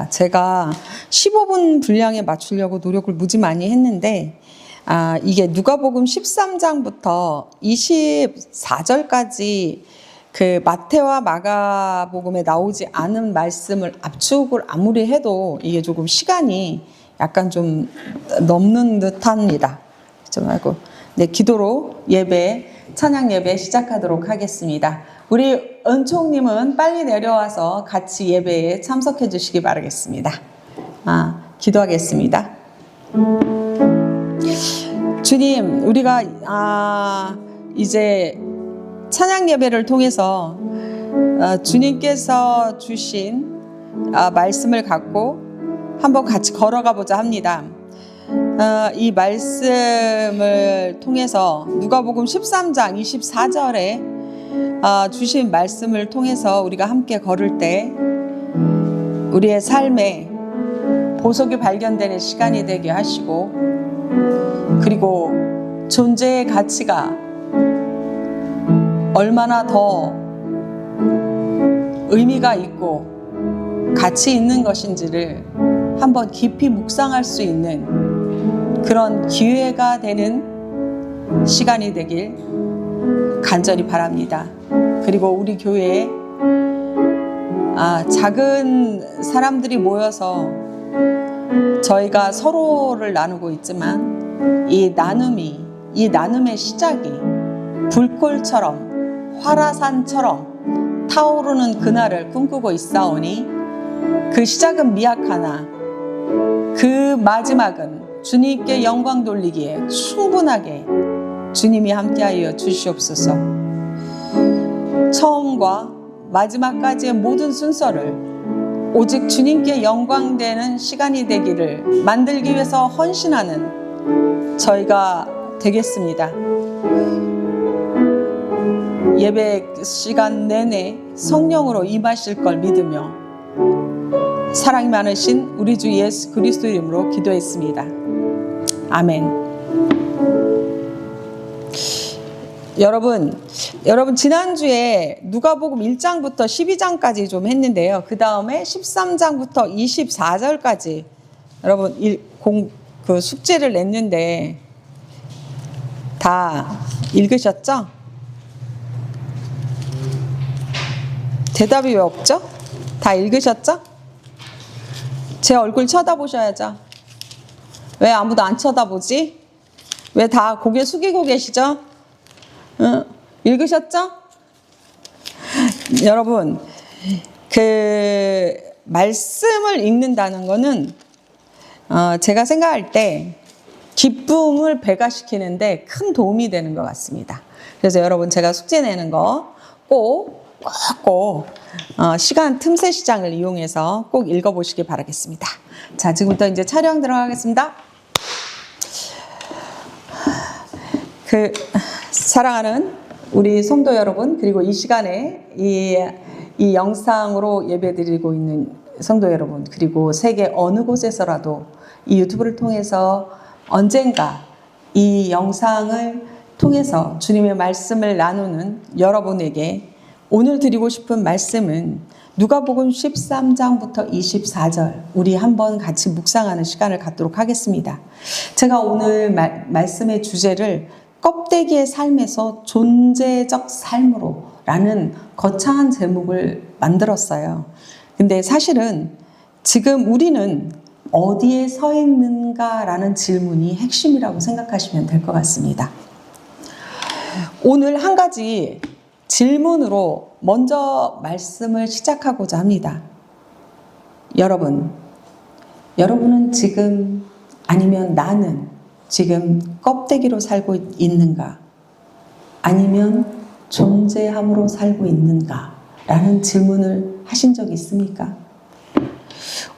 제가 15분 분량에 맞추려고 노력을 무지 많이 했는데 이게 누가복음 13장부터 24절까지 그 마태와 마가복음에 나오지 않은 말씀을 압축을 아무리 해도 이게 조금 시간이 약간 좀 넘는 듯합니다. 좀 하고 기도로 찬양 예배 시작하도록 하겠습니다. 우리 은총님은 빨리 내려와서 같이 예배에 참석해 주시기 바라겠습니다. 기도하겠습니다. 주님, 우리가 이제 찬양 예배를 통해서 주님께서 주신 말씀을 갖고 한번 같이 걸어가 보자 합니다. 이 말씀을 통해서 누가복음 13장 24절에 주신 말씀을 통해서 우리가 함께 걸을 때 우리의 삶에 보석이 발견되는 시간이 되게 하시고, 그리고 존재의 가치가 얼마나 더 의미가 있고 가치 있는 것인지를 한번 깊이 묵상할 수 있는 그런 기회가 되는 시간이 되길 간절히 바랍니다. 그리고 우리 교회에 작은 사람들이 모여서 저희가 서로를 나누고 있지만 이 나눔의 시작이 불꽃처럼 화라산처럼 타오르는 그날을 꿈꾸고 있사오니 그 시작은 미약하나 그 마지막은 주님께 영광 돌리기에 충분하게 주님이 함께하여 주시옵소서. 처음과 마지막까지의 모든 순서를 오직 주님께 영광되는 시간이 되기를 만들기 위해서 헌신하는 저희가 되겠습니다. 예배 시간 내내 성령으로 임하실 걸 믿으며 사랑이 많으신 우리 주 예수 그리스도 이름으로 기도했습니다. 아멘. 여러분 지난주에 누가복음 1장부터 12장까지 좀 했는데요. 그 다음에 13장부터 24절까지 여러분 그 숙제를 냈는데 다 읽으셨죠? 대답이 왜 없죠? 다 읽으셨죠? 제 얼굴 쳐다보셔야죠. 왜 아무도 안 쳐다보지? 왜 다 고개 숙이고 계시죠? 읽으셨죠? 여러분, 그 말씀을 읽는다는 거는 제가 생각할 때 기쁨을 배가시키는데 큰 도움이 되는 것 같습니다. 그래서 여러분, 제가 숙제 내는 거 꼭 시간 틈새 시장을 이용해서 꼭 읽어보시기 바라겠습니다. 자, 지금부터 이제 촬영 들어가겠습니다. 사랑하는 우리 성도 여러분, 그리고 이 시간에 이 영상으로 예배드리고 있는 성도 여러분, 그리고 세계 어느 곳에서라도 이 유튜브를 통해서 언젠가 이 영상을 통해서 주님의 말씀을 나누는 여러분에게 오늘 드리고 싶은 말씀은 누가복음 13장부터 24절 우리 한번 같이 묵상하는 시간을 갖도록 하겠습니다. 제가 오늘 말씀의 주제를 껍데기의 삶에서 존재적 삶으로 라는 거창한 제목을 만들었어요. 근데 사실은 지금 우리는 어디에 서 있는가라는 질문이 핵심이라고 생각하시면 될 것 같습니다. 오늘 한 가지 질문으로 먼저 말씀을 시작하고자 합니다. 여러분은 지금, 아니면 나는 지금 껍데기로 살고 있는가? 아니면 존재함으로 살고 있는가? 라는 질문을 하신 적이 있습니까?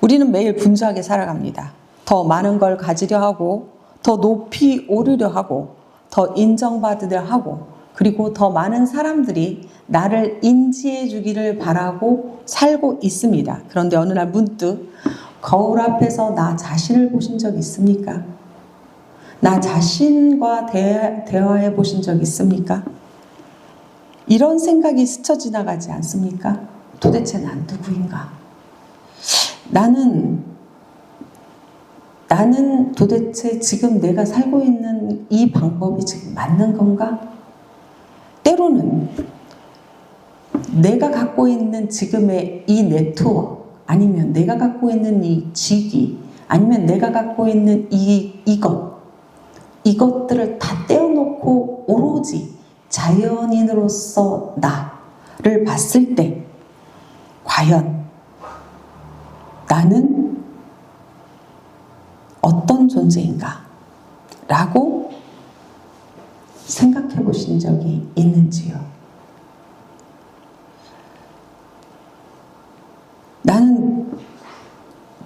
우리는 매일 분주하게 살아갑니다. 더 많은 걸 가지려 하고, 더 높이 오르려 하고, 더 인정받으려 하고, 그리고 더 많은 사람들이 나를 인지해 주기를 바라고 살고 있습니다. 그런데 어느 날 문득 거울 앞에서 나 자신을 보신 적 있습니까? 나 자신과 대화해 보신 적 있습니까? 이런 생각이 스쳐 지나가지 않습니까? 도대체 난 누구인가? 나는 도대체 지금 내가 살고 있는 이 방법이 지금 맞는 건가? 때로는 내가 갖고 있는 지금의 이 네트워크, 아니면 내가 갖고 있는 이 직위, 아니면 내가 갖고 있는 이것들을 다 떼어놓고 오로지 자연인으로서 나를 봤을 때 과연 나는 어떤 존재인가? 라고 생각해 보신 적이 있는지요? 나는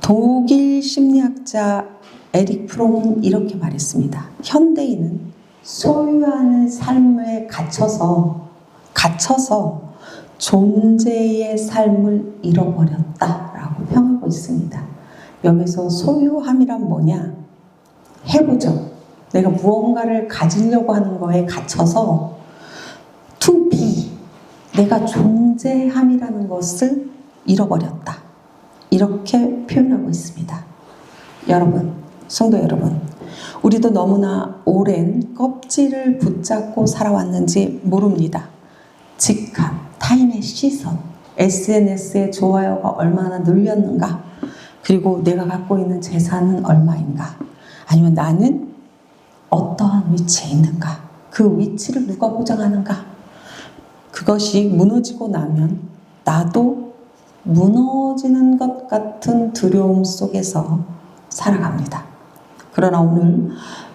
독일 심리학자 에릭 프롬은 이렇게 말했습니다. 현대인은 소유하는 삶에 갇혀서 존재의 삶을 잃어버렸다라고 평하고 있습니다. 여기서 소유함이란 뭐냐? 해보죠. 내가 무언가를 가지려고 하는 거에 갇혀서 to be, 내가 존재함이라는 것을 잃어버렸다. 이렇게 표현하고 있습니다. 여러분, 성도 여러분, 우리도 너무나 오랜 껍질을 붙잡고 살아왔는지 모릅니다. 직함, 타인의 시선, SNS의 좋아요가 얼마나 늘렸는가, 그리고 내가 갖고 있는 재산은 얼마인가, 아니면 나는 어떠한 위치에 있는가, 그 위치를 누가 보장하는가. 그것이 무너지고 나면 나도 무너지는 것 같은 두려움 속에서 살아갑니다. 그러나 오늘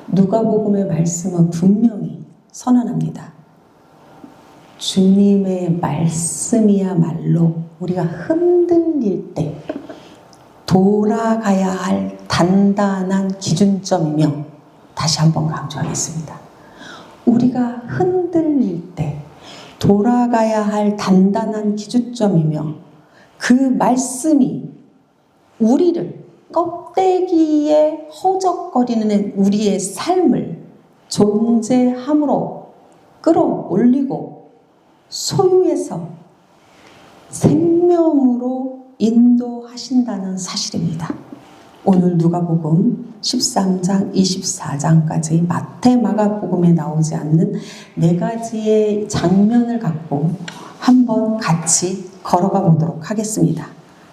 누가복음의 말씀은 분명히 선언합니다. 주님의 말씀이야말로 우리가 흔들릴 때 돌아가야 할 단단한 기준점이며, 다시 한번 강조하겠습니다. 우리가 흔들릴 때 돌아가야 할 단단한 기준점이며, 그 말씀이 우리를 껍데기에 허적거리는 우리의 삶을 존재함으로 끌어올리고 소유해서 생명으로 인도하신다는 사실입니다. 오늘 누가복음 13장, 24장까지 마태, 마가복음에 나오지 않는 4가지의 장면을 갖고 한번 같이 걸어가 보도록 하겠습니다.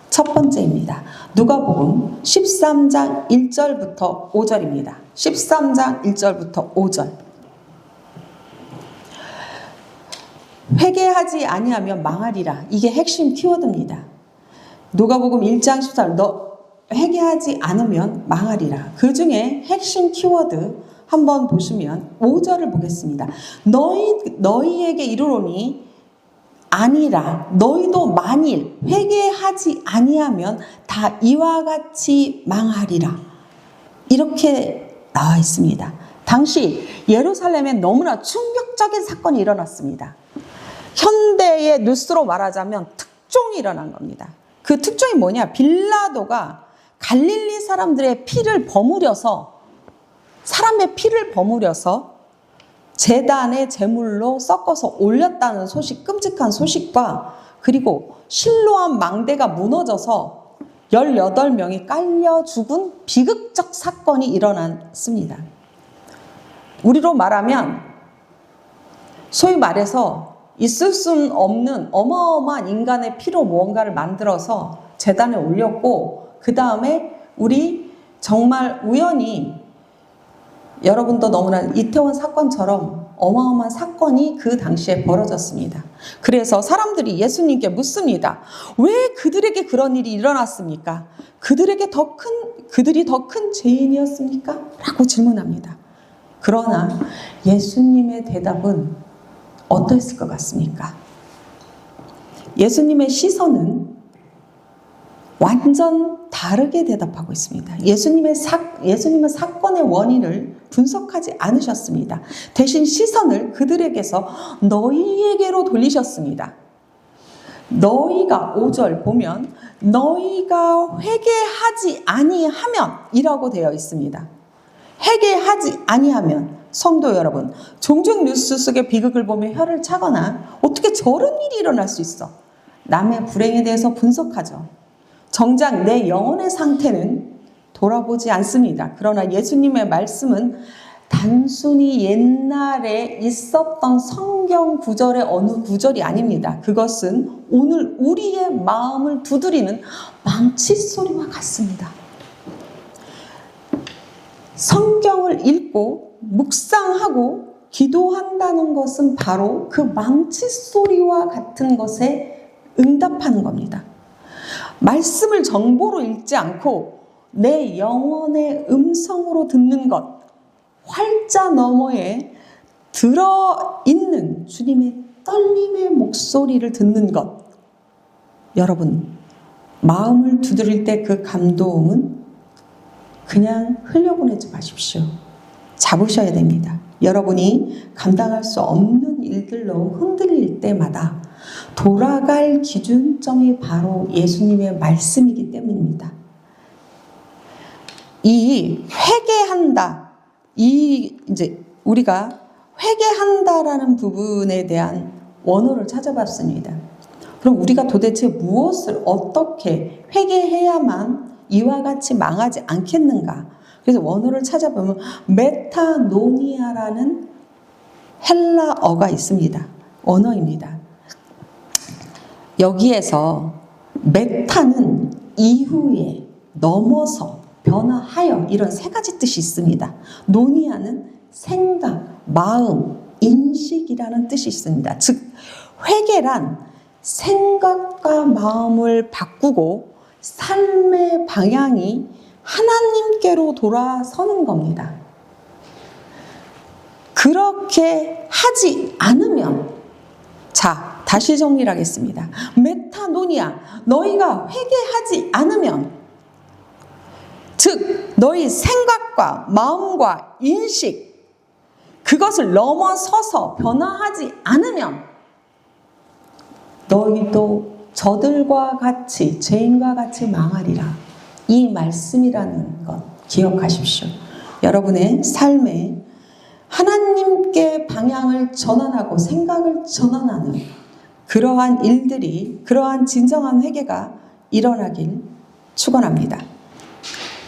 첫 번째입니다. 누가복음 13장 1절부터 5절입니다. 13장 1절부터 5절. 회개하지 아니하면 망하리라. 이게 핵심 키워드입니다. 누가복음 1장 14절, 너 회개하지 않으면 망하리라. 그 중에 핵심 키워드 한번 보시면 5절을 보겠습니다. 너희에게 이르노니 아니라 너희도 만일 회개하지 아니하면 다 이와 같이 망하리라. 이렇게 나와 있습니다. 당시 예루살렘에 너무나 충격적인 사건이 일어났습니다. 현대의 뉴스로 말하자면 특종이 일어난 겁니다. 그 특종이 뭐냐? 빌라도가 갈릴리 사람들의 피를 버무려서, 사람의 피를 버무려서 제단의 제물로 섞어서 올렸다는 소식, 끔찍한 소식과, 그리고 실로암 망대가 무너져서 18명이 깔려 죽은 비극적 사건이 일어났습니다. 우리로 말하면 소위 말해서 있을 수 없는 어마어마한 인간의 피로 무언가를 만들어서 제단에 올렸고, 그 다음에 우리 정말 우연히, 여러분도 너무나 이태원 사건처럼 어마어마한 사건이 그 당시에 벌어졌습니다. 그래서 사람들이 예수님께 묻습니다. 왜 그들에게 그런 일이 일어났습니까? 그들이 더 큰 죄인이었습니까? 라고 질문합니다. 그러나 예수님의 대답은 어떠했을 것 같습니까? 예수님의 시선은 완전 다르게 대답하고 있습니다. 예수님은 사건의 원인을 분석하지 않으셨습니다. 대신 시선을 그들에게서 너희에게로 돌리셨습니다. 너희가 5절 보면 너희가 회개하지 아니하면 이라고 되어 있습니다. 회개하지 아니하면, 성도 여러분, 종종 뉴스 속의 비극을 보며 혀를 차거나 어떻게 저런 일이 일어날 수 있어? 남의 불행에 대해서 분석하죠. 정작 내 영혼의 상태는 돌아보지 않습니다. 그러나 예수님의 말씀은 단순히 옛날에 있었던 성경 구절의 어느 구절이 아닙니다. 그것은 오늘 우리의 마음을 두드리는 망치 소리와 같습니다. 성경을 읽고 묵상하고 기도한다는 것은 바로 그 망치 소리와 같은 것에 응답하는 겁니다. 말씀을 정보로 읽지 않고 내 영혼의 음성으로 듣는 것, 활자 너머에 들어있는 주님의 떨림의 목소리를 듣는 것. 여러분, 마음을 두드릴 때 그 감동은 그냥 흘려보내지 마십시오. 잡으셔야 됩니다. 여러분이 감당할 수 없는 일들로 흔들릴 때마다 돌아갈 기준점이 바로 예수님의 말씀이기 때문입니다. 이 회개한다, 이제 우리가 회개한다라는 부분에 대한 원어를 찾아봤습니다. 그럼 우리가 도대체 무엇을 어떻게 회개해야만 이와 같이 망하지 않겠는가? 그래서 원어를 찾아보면 메타노니아라는 헬라어가 있습니다. 언어입니다. 여기에서 메타는 이후에, 넘어서, 변화하여 이런 세 가지 뜻이 있습니다. 노니아는 생각, 마음, 인식이라는 뜻이 있습니다. 즉 회개란 생각과 마음을 바꾸고 삶의 방향이 하나님께로 돌아서는 겁니다. 그렇게 하지 않으면, 자, 다시 정리를 하겠습니다. 메타노니아, 너희가 회개하지 않으면, 즉 너희 생각과 마음과 인식, 그것을 넘어서서 변화하지 않으면 너희도 저들과 같이, 죄인과 같이 망하리라. 이 말씀이라는 것 기억하십시오. 여러분의 삶에 하나님께 방향을 전환하고 생각을 전환하는 그러한 일들이, 그러한 진정한 회개가 일어나길 축원합니다.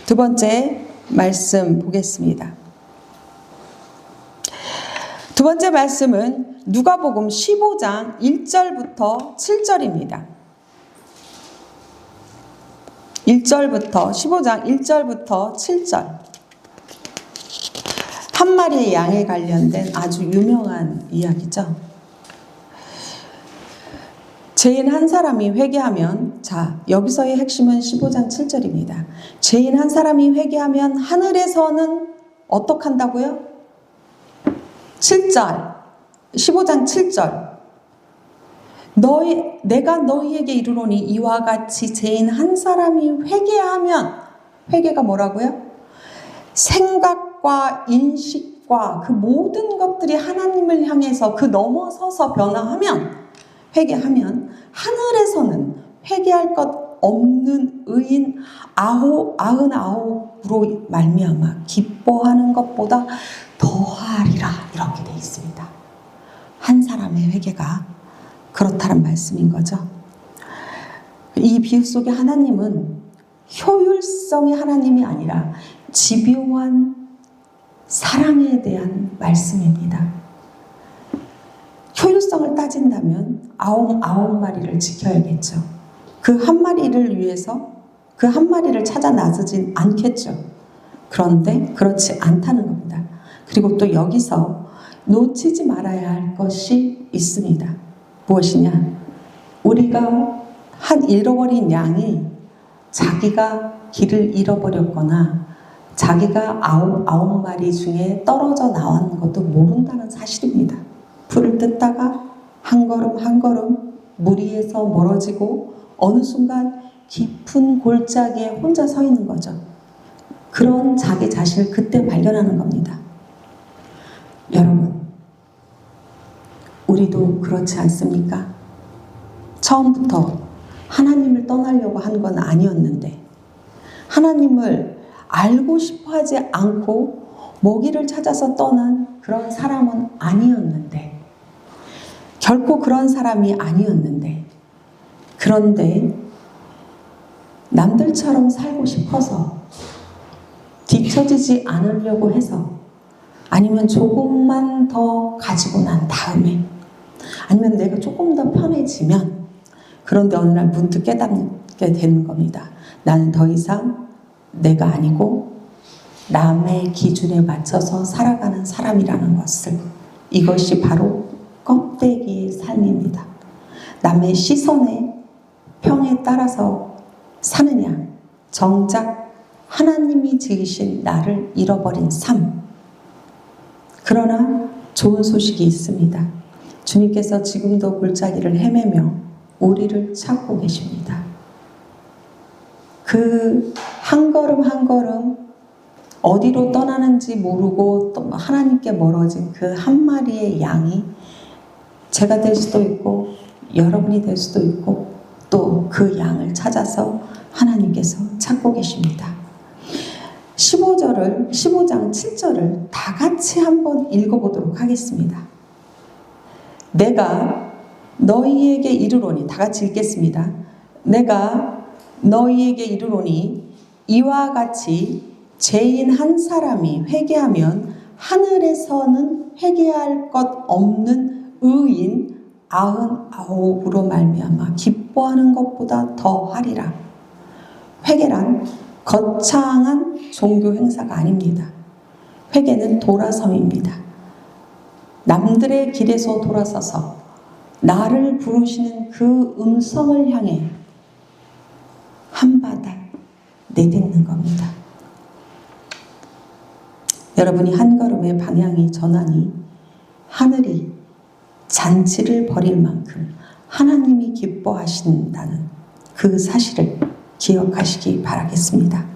두 번째 말씀 보겠습니다. 두 번째 말씀은 누가복음 15장 1절부터 7절입니다. 15장 1절부터 7절. 한 마리의 양에 관련된 아주 유명한 이야기죠. 죄인 한 사람이 회개하면, 자, 여기서의 핵심은 15장 7절입니다. 죄인 한 사람이 회개하면 하늘에서는 어떻게 한다고요? 7절, 15장 7절. 내가 너희에게 이르노니 이와 같이 죄인 한 사람이 회개하면, 회개가 뭐라고요? 생각과 인식과 그 모든 것들이 하나님을 향해서 그 넘어서서 변화하면, 회개하면 하늘에서는 회개할 것 없는 의인 99으로 말미암아 기뻐하는 것보다 더하리라, 이렇게 되어 있습니다. 한 사람의 회개가 그렇다는 말씀인 거죠. 이 비유 속에 하나님은 효율성의 하나님이 아니라 집요한 사랑에 대한 말씀입니다. 효율성을 따진다면 아홉 마리를 지켜야겠죠. 그 한 마리를 위해서 그 한 마리를 찾아 나서진 않겠죠. 그런데 그렇지 않다는 겁니다. 그리고 또 여기서 놓치지 말아야 할 것이 있습니다. 무엇이냐? 우리가 한 잃어버린 양이 자기가 길을 잃어버렸거나 자기가 아홉 마리 중에 떨어져 나온 것도 모른다는 사실입니다. 풀을 뜯다가 한 걸음 한 걸음 무리에서 멀어지고 어느 순간 깊은 골짜기에 혼자 서 있는 거죠. 그런 자기 자신을 그때 발견하는 겁니다. 여러분, 우리도 그렇지 않습니까? 처음부터 하나님을 떠나려고 한 건 아니었는데, 하나님을 알고 싶어 하지 않고 먹이를 찾아서 떠난 그런 사람은 아니었는데, 결코 그런 사람이 아니었는데, 그런데 남들처럼 살고 싶어서, 뒤처지지 않으려고 해서, 아니면 조금만 더 가지고 난 다음에, 아니면 내가 조금 더 편해지면, 그런데 어느 날 문득 깨닫게 되는 겁니다. 나는 더 이상 내가 아니고 남의 기준에 맞춰서 살아가는 사람이라는 것을, 이것이 바로 껍데기의 삶입니다. 남의 시선에, 평에 따라서 사느냐, 정작 하나님이 지으신 나를 잃어버린 삶. 그러나 좋은 소식이 있습니다. 주님께서 지금도 골짜기를 헤매며 우리를 찾고 계십니다. 그 한 걸음 한 걸음 어디로 떠나는지 모르고 또 하나님께 멀어진 그 한 마리의 양이 제가 될 수도 있고 여러분이 될 수도 있고, 또 그 양을 찾아서 하나님께서 찾고 계십니다. 15장 7절을 다 같이 한번 읽어보도록 하겠습니다. 내가 너희에게 이르노니, 다 같이 읽겠습니다. 내가 너희에게 이르노니 이와 같이 죄인 한 사람이 회개하면 하늘에서는 회개할 것 없는 의인 99으로 말미암아 기뻐하는 것보다 더하리라. 회개란 거창한 종교 행사가 아닙니다. 회개는 돌아섬입니다. 남들의 길에서 돌아서서 나를 부르시는 그 음성을 향해 한 발짝 내딛는 겁니다. 여러분이 한 걸음의 방향이 전환이 하늘이 잔치를 벌일 만큼 하나님이 기뻐하신다는 그 사실을 기억하시기 바라겠습니다.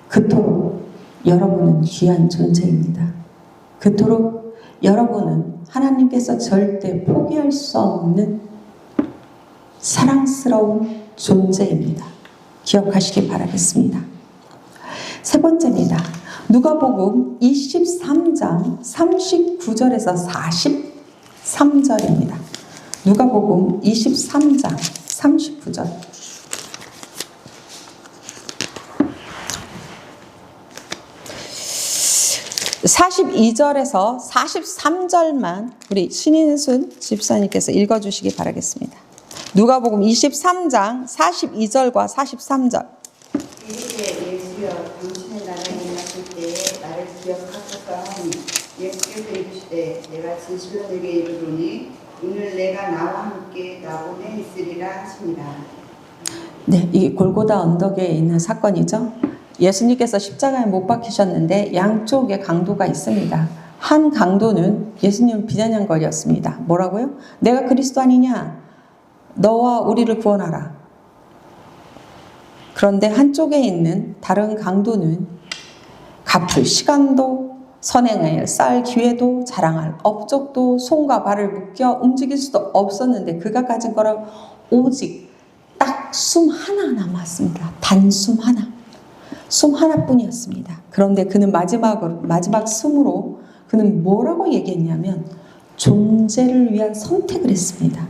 그토록 여러분은 귀한 존재입니다. 그토록 여러분은 하나님께서 절대 포기할 수 없는 사랑스러운 존재입니다. 기억하시기 바라겠습니다. 세 번째입니다. 누가복음 23장 39절에서 43절입니다. 누가복음 23장 39절. 42절에서 43절만 우리 신인순 집사님께서 읽어주시기 바라겠습니다. 누가복음 23장 42절과 43절. 이르되 예수여 당신의 나라에 임하실 때에 나를 기억하소서 하니 예수께서 이르시되 내가 진실로 내게 이르노니 오늘 내가 나와 함께 나보내 있으리라 하십니다. 네, 이 골고다 언덕에 있는 사건이죠. 예수님께서 십자가에 못 박히셨는데 양쪽에 강도가 있습니다. 한 강도는 예수님 비아냥거렸습니다. 뭐라고요? 내가 그리스도 아니냐? 너와 우리를 구원하라. 그런데 한쪽에 있는 다른 강도는 갚을 시간도 선행을 쌓을 기회도 자랑할 업적도 손과 발을 묶여 움직일 수도 없었는데 그가 가진 거는 오직 딱 숨 하나 남았습니다. 단숨 하나. 숨 하나뿐이었습니다. 그런데 그는 마지막 숨으로 그는 뭐라고 얘기했냐면 존재를 위한 선택을 했습니다.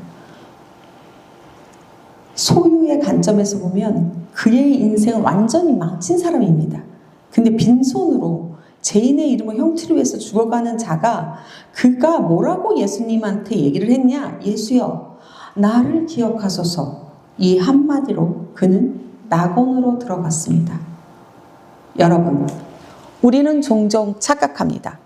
소유의 관점에서 보면 그의 인생은 완전히 망친 사람입니다. 근데 빈손으로 죄인의 이름을 형틀을 위해서 죽어가는 자가 그가 뭐라고 예수님한테 얘기를 했냐? 예수여, 나를 기억하소서. 이 한마디로 그는 낙원으로 들어갔습니다. 여러분, 우리는 종종 착각합니다.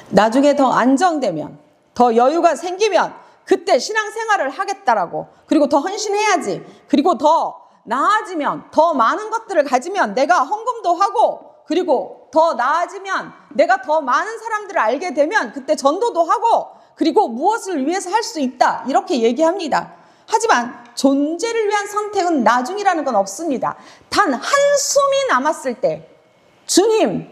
나중에 더 안정되면, 더 여유가 생기면 그때 신앙생활을 하겠다라고, 그리고 더 헌신해야지, 그리고 더 나아지면, 더 많은 것들을 가지면 내가 헌금도 하고, 그리고 더 나아지면 내가 더 많은 사람들을 알게 되면 그때 전도도 하고, 그리고 무엇을 위해서 할 수 있다, 이렇게 얘기합니다. 하지만 존재를 위한 선택은 나중이라는 건 없습니다. 단 한숨이 남았을 때 주님,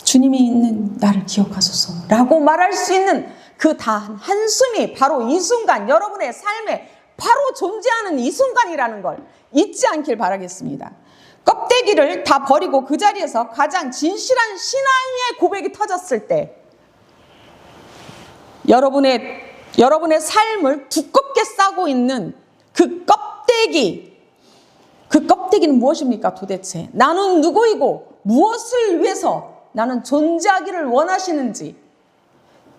주님이 있는 나를 기억하소서 라고 말할 수 있는 그 단 한숨이 바로 이 순간, 여러분의 삶에 바로 존재하는 이 순간이라는 걸 잊지 않길 바라겠습니다. 껍데기를 다 버리고 그 자리에서 가장 진실한 신앙의 고백이 터졌을 때 여러분의 여러분의 삶을 두껍게 싸고 있는 그 껍데기는 무엇입니까 도대체? 나는 누구이고 무엇을 위해서 나는 존재하기를 원하시는지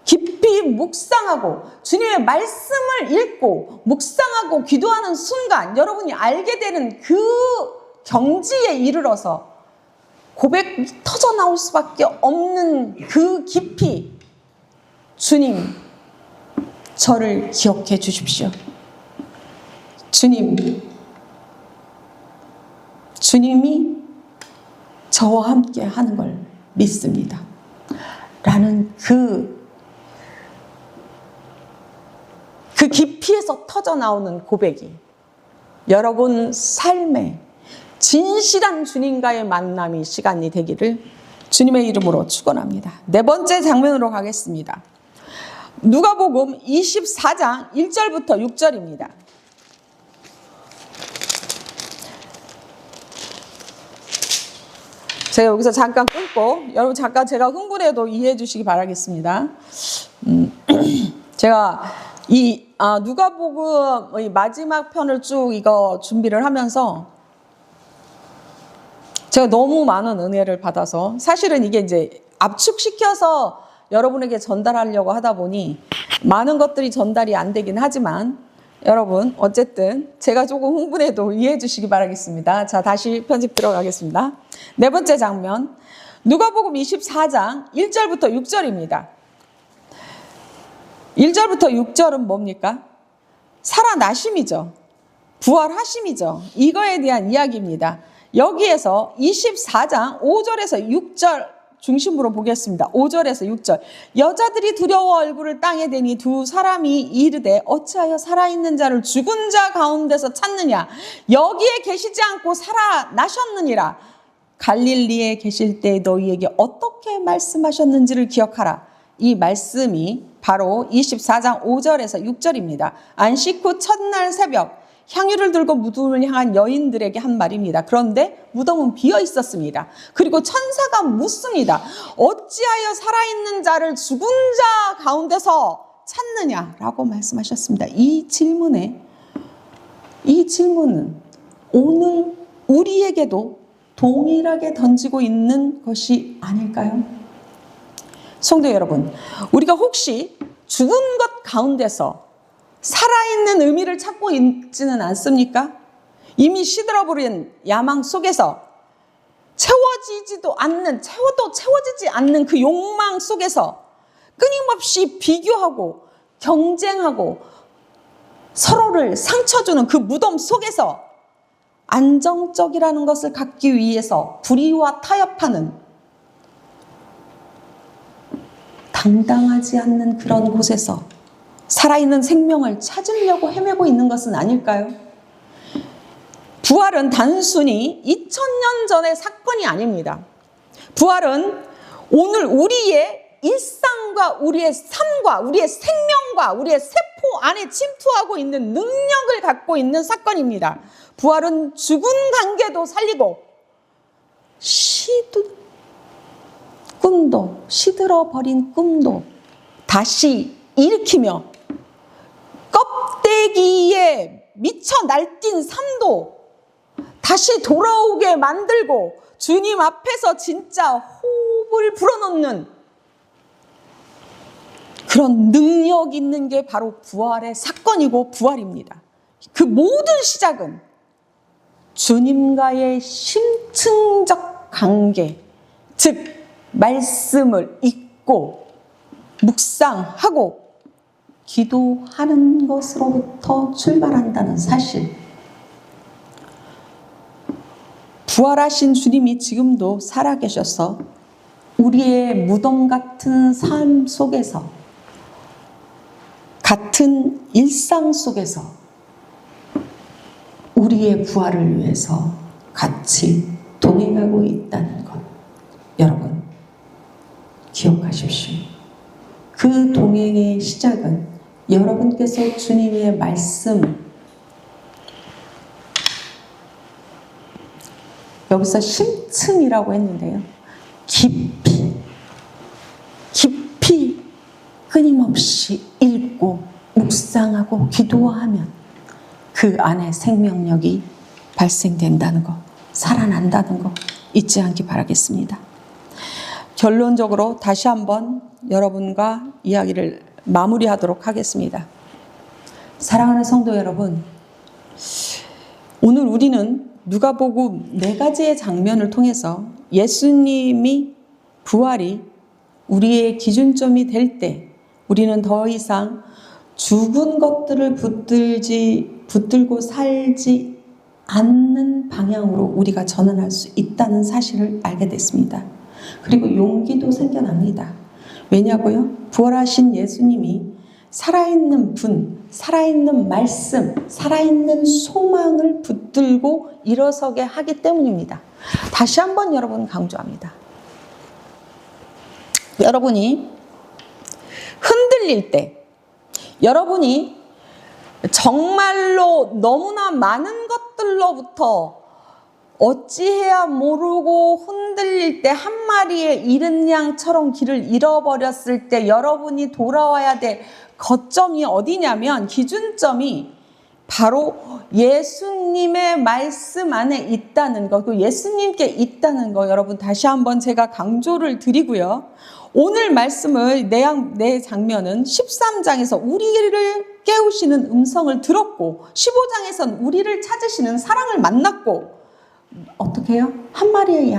깊이 묵상하고 주님의 말씀을 읽고 묵상하고 기도하는 순간 여러분이 알게 되는 그 경지에 이르러서 고백이 터져 나올 수밖에 없는 그 깊이, 주님, 저를 기억해 주십시오. 주님이 저와 함께 하는 걸 믿습니다. 라는 그 깊이에서 터져 나오는 고백이 여러분 삶에 진실한 주님과의 만남이 시간이 되기를 주님의 이름으로 축원합니다. 네 번째 장면으로 가겠습니다. 누가복음 24장 1절부터 6절입니다. 제가 여기서 잠깐 끊고 여러분 잠깐 제가 흥분해도 이해해 주시기 바라겠습니다. 제가 이 누가복음 이 마지막 편을 쭉 이거 준비를 하면서 제가 너무 많은 은혜를 받아서 사실은 이게 이제 압축시켜서 여러분에게 전달하려고 하다 보니 많은 것들이 전달이 안 되긴 하지만 여러분 어쨌든 제가 조금 흥분해도 이해해 주시기 바라겠습니다. 자, 다시 편집 들어가겠습니다. 네 번째 장면 누가복음 24장 1절부터 6절입니다. 1절부터 6절은 뭡니까? 살아나심이죠. 부활하심이죠. 이거에 대한 이야기입니다. 여기에서 24장 5절에서 6절 중심으로 보겠습니다. 5절에서 6절. 여자들이 두려워 얼굴을 땅에 대니 두 사람이 이르되 어찌하여 살아있는 자를 죽은 자 가운데서 찾느냐? 여기에 계시지 않고 살아나셨느니라. 갈릴리에 계실 때 너희에게 어떻게 말씀하셨는지를 기억하라. 이 말씀이 바로 24장 5절에서 6절입니다. 안식 후 첫날 새벽 향유를 들고 무덤을 향한 여인들에게 한 말입니다. 그런데 무덤은 비어 있었습니다. 그리고 천사가 묻습니다. 어찌하여 살아있는 자를 죽은 자 가운데서 찾느냐라고 말씀하셨습니다. 이 질문은 오늘 우리에게도 동일하게 던지고 있는 것이 아닐까요? 성도 여러분, 우리가 혹시 죽은 것 가운데서 살아있는 의미를 찾고 있지는 않습니까? 이미 시들어버린 야망 속에서 채워지지 않는 그 욕망 속에서 끊임없이 비교하고 경쟁하고 서로를 상처 주는 그 무덤 속에서 안정적이라는 것을 갖기 위해서 불의와 타협하는 당당하지 않는 그런 곳에서 살아있는 생명을 찾으려고 헤매고 있는 것은 아닐까요? 부활은 단순히 2000년 전의 사건이 아닙니다. 부활은 오늘 우리의 일상과 우리의 삶과 우리의 생명과 우리의 세포 안에 침투하고 있는 능력을 갖고 있는 사건입니다. 부활은 죽은 관계도 살리고 시들어버린 꿈도 다시 일으키며 껍데기에 미쳐 날뛴 삶도 다시 돌아오게 만들고 주님 앞에서 진짜 호흡을 불어넣는 그런 능력 있는 게 바로 부활의 사건이고 부활입니다. 그 모든 시작은 주님과의 심층적 관계, 즉 말씀을 읽고 묵상하고 기도하는 것으로부터 출발한다는 사실. 부활하신 주님이 지금도 살아계셔서 우리의 무덤 같은 삶 속에서 같은 일상 속에서 우리의 부활을 위해서 같이 동행하고 있다는 것 여러분 기억하십시오. 그 동행의 시작은 여러분께서 주님의 말씀 여기서 심층이라고 했는데요. 깊이 끊임없이 읽고 묵상하고 기도하면 그 안에 생명력이 발생된다는 거, 살아난다는 거 잊지 않기 바라겠습니다. 결론적으로 다시 한번 여러분과 이야기를 마무리하도록 하겠습니다. 사랑하는 성도 여러분, 오늘 우리는 누가복음 4가지의 장면을 통해서 예수님이 부활이 우리의 기준점이 될 때 우리는 더 이상 죽은 것들을 붙들고 살지 않는 방향으로 우리가 전환할 수 있다는 사실을 알게 됐습니다. 그리고 용기도 생겨납니다. 왜냐고요? 부활하신 예수님이 살아있는 분, 살아있는 말씀, 살아있는 소망을 붙들고 일어서게 하기 때문입니다. 다시 한번 여러분 강조합니다. 여러분이 흔들릴 때, 여러분이 정말로 너무나 많은 것들로부터 어찌해야 모르고 흔들릴 때, 한 마리의 잃은 양처럼 길을 잃어버렸을 때 여러분이 돌아와야 될 거점이 어디냐면, 기준점이 바로 예수님의 말씀 안에 있다는 거, 그 예수님께 있다는 거, 여러분 다시 한번 제가 강조를 드리고요. 오늘 말씀을 내 장면은 13장에서 우리를 깨우시는 음성을 들었고, 15장에서는 우리를 찾으시는 사랑을 만났고, 어떻게 해요? 한 마리의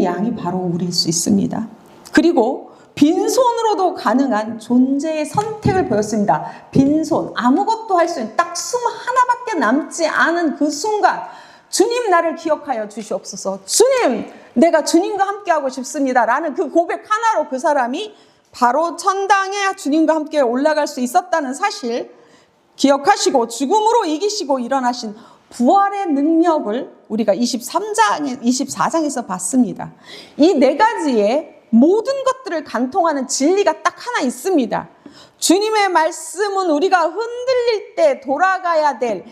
양이 바로 우리일 수 있습니다. 그리고 빈손으로도 가능한 존재의 선택을 보였습니다. 빈손, 아무것도 할 수 있는 딱 숨 하나밖에 남지 않은 그 순간, 주님 나를 기억하여 주시옵소서, 주님 내가 주님과 함께하고 싶습니다 라는 그 고백 하나로 그 사람이 바로 천당에 주님과 함께 올라갈 수 있었다는 사실 기억하시고, 죽음으로 이기시고 일어나신 부활의 능력을 우리가 24장에서 봤습니다. 이 4가지의 모든 것들을 간통하는 진리가 딱 하나 있습니다. 주님의 말씀은 우리가 흔들릴 때 돌아가야 될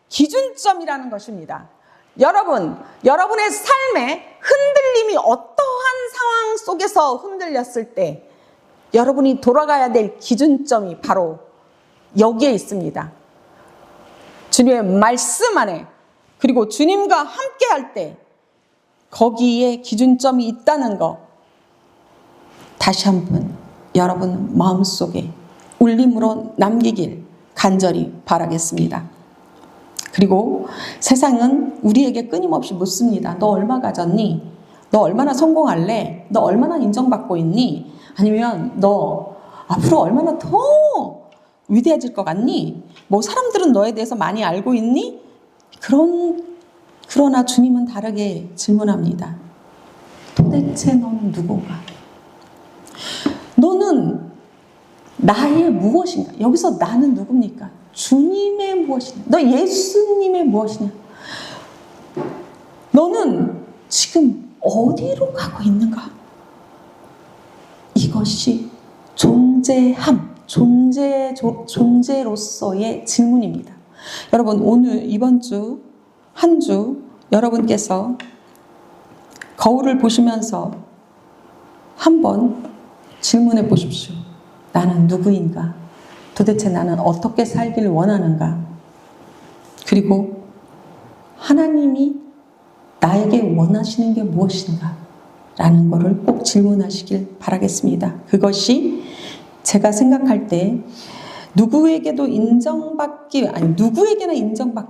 기준점이라는 것입니다. 여러분의 삶에 흔들림이 어떠한 상황 속에서 흔들렸을 때 여러분이 돌아가야 될 기준점이 바로 여기에 있습니다. 주님의 말씀 안에, 그리고 주님과 함께 할 때 거기에 기준점이 있다는 거 다시 한번 여러분 마음속에 울림으로 남기길 간절히 바라겠습니다. 그리고 세상은 우리에게 끊임없이 묻습니다. 너 얼마 가졌니? 너 얼마나 성공할래? 너 얼마나 인정받고 있니? 아니면 너 앞으로 얼마나 더 위대해질 것 같니? 뭐 사람들은 너에 대해서 많이 알고 있니? 그러나 주님은 다르게 질문합니다. 도대체 너는 누군가? 너는 나의 무엇인가? 여기서 나는 누굽니까? 주님의 무엇이냐? 너 예수님의 무엇이냐? 너는 지금 어디로 가고 있는가? 이것이 존재로서의 질문입니다. 여러분, 오늘 이번 주 한 주 여러분께서 거울을 보시면서 한번 질문해 보십시오. 나는 누구인가? 도대체 나는 어떻게 살기를 원하는가? 그리고 하나님이 나에게 원하시는 게 무엇인가? 라는 것을 꼭 질문하시길 바라겠습니다. 그것이 제가 생각할 때 누구에게나 인정받기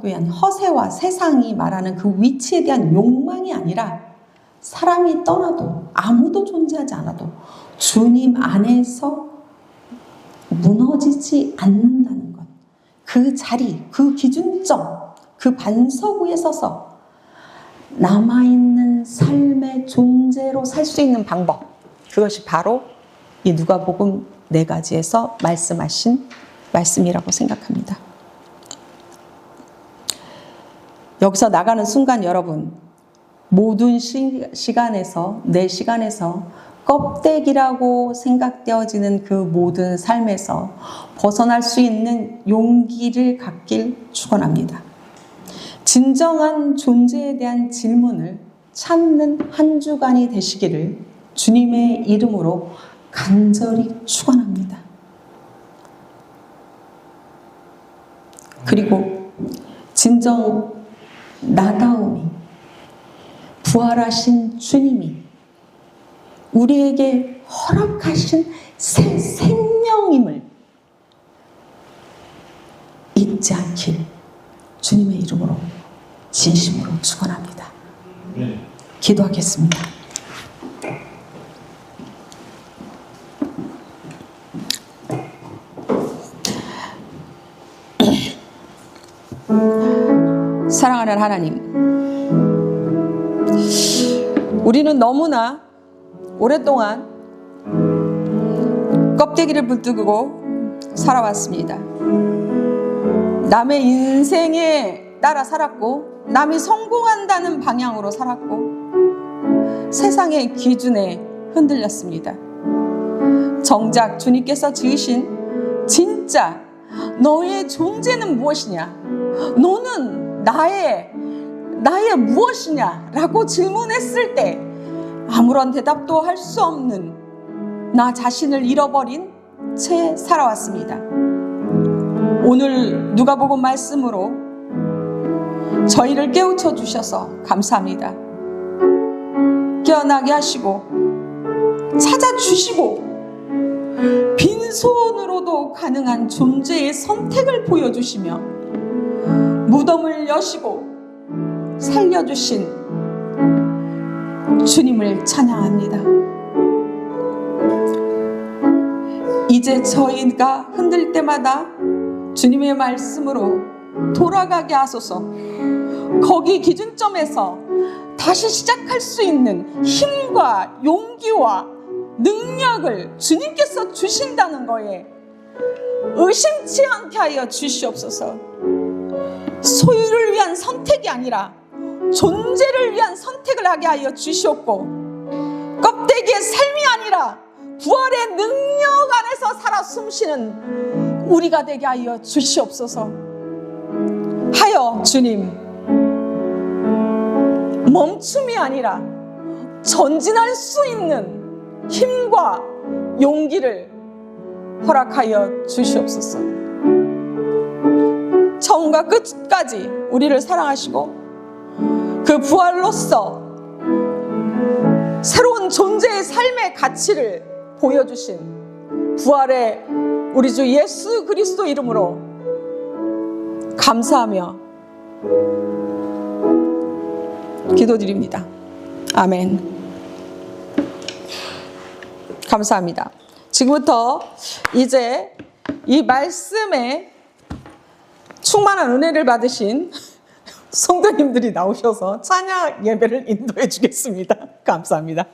위한 허세와 세상이 말하는 그 위치에 대한 욕망이 아니라, 사람이 떠나도 아무도 존재하지 않아도 주님 안에서 무너지지 않는다는 것, 그 자리, 그 기준점, 그 반석 위에 서서 남아있는 삶의 존재로 살 수 있는 방법, 그것이 바로 이 누가복음 4가지에서 말씀하신 말씀이라고 생각합니다. 여기서 나가는 순간 여러분, 모든 시간에서, 내 시간에서 껍데기라고 생각되어지는 그 모든 삶에서 벗어날 수 있는 용기를 갖길 축원합니다. 진정한 존재에 대한 질문을 찾는 한 주간이 되시기를 주님의 이름으로 간절히 축원합니다. 그리고 진정 나다움이 부활하신 주님이 우리에게 허락하신 새 생명임을 잊지 않길 주님의 이름으로 진심으로 축원합니다. 기도하겠습니다. 사랑하는 하나님, 우리는 너무나 오랫동안 껍데기를 붙들고 살아왔습니다. 남의 인생에 따라 살았고, 남이 성공한다는 방향으로 살았고, 세상의 기준에 흔들렸습니다. 정작 주님께서 지으신 진짜 너의 존재는 무엇이냐? 너는 나의 무엇이냐? 라고 질문했을 때 아무런 대답도 할 수 없는 나 자신을 잃어버린 채 살아왔습니다. 오늘 누가복음 말씀으로 저희를 깨우쳐 주셔서 감사합니다. 깨어나게 하시고 찾아주시고 빈손으로도 가능한 존재의 선택을 보여주시며 무덤을 여시고 살려주신 주님을 찬양합니다. 이제 저희가 흔들 때마다 주님의 말씀으로 돌아가게 하소서. 거기 기준점에서 다시 시작할 수 있는 힘과 용기와 능력을 주님께서 주신다는 거에 의심치 않게 하여 주시옵소서. 소유를 위한 선택이 아니라 존재를 위한 선택을 하게 하여 주시옵고, 껍데기의 삶이 아니라 부활의 능력 안에서 살아 숨쉬는 우리가 되게 하여 주시옵소서. 하여 주님, 멈춤이 아니라 전진할 수 있는 힘과 용기를 허락하여 주시옵소서. 처음과 끝까지 우리를 사랑하시고 그 부활로서 새로운 존재의 삶의 가치를 보여주신 부활의 우리 주 예수 그리스도 이름으로 감사하며 기도드립니다. 아멘. 감사합니다. 지금부터 이제 이 말씀에 충만한 은혜를 받으신 성도님들이 나오셔서 찬양 예배를 인도해 주겠습니다. 감사합니다.